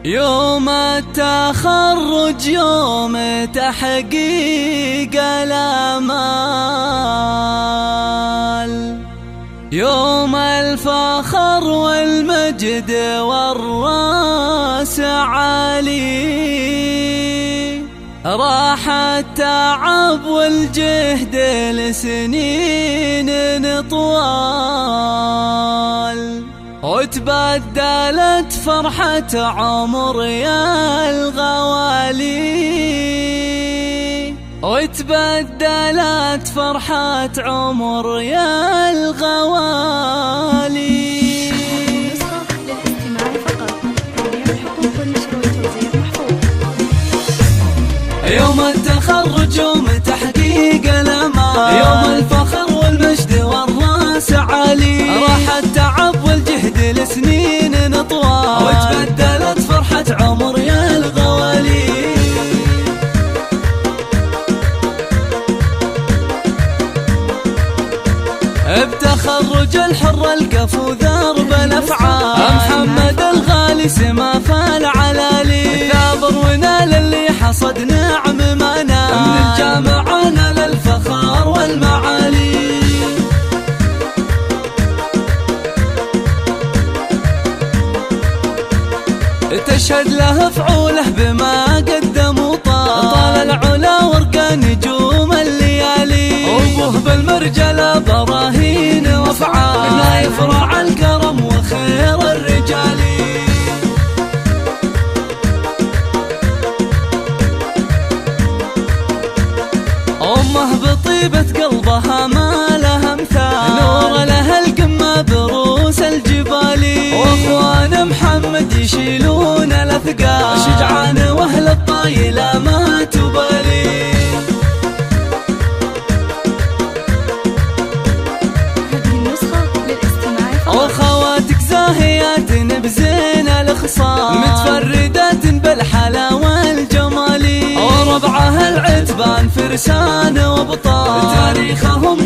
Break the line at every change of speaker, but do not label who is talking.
يوم التخرج يوم تحقيق الآمال، يوم الفخر والمجد والراس عالي، راح التعب والجهد لسنين طوال، وتبدلت فرحة عمر يا الغوالي، وتبدلت فرحة عمر يا الغوالي. يوم التخرج يوم تحقيق الامال، يوم الفخر والمجد والراس عالي، راح التعب والجهد لسنين طوال، وتبدلت فرحة عمر يا الغوالي. بتخرج الحر الكفو ذرب الافعال، محمد الغالي سما فالعلالي، ثابر ونال اللي حصد نعم ما نال، من الجامعة نال الفخار والمعالي. تشهد له فعوله بما قدم وطال العلا ورقى نجوم الليالي، وابوه بالمرجله براهين وافعال، لا يفرع الكرم وخير الرجال. امه بطيبة قلبها ما لها مثال، نور لها القمة بروس الجبال، واخوان محمد يشيلون الاثقال، شجعان واهل الطايلة ما تبالي.
هذه النسخة للاستماع فقط.
واخواتك زاهيات بزين الخصال، متفردات بالحلا والجمال، وربعها العتبان فرسان وابطال، تاريخهم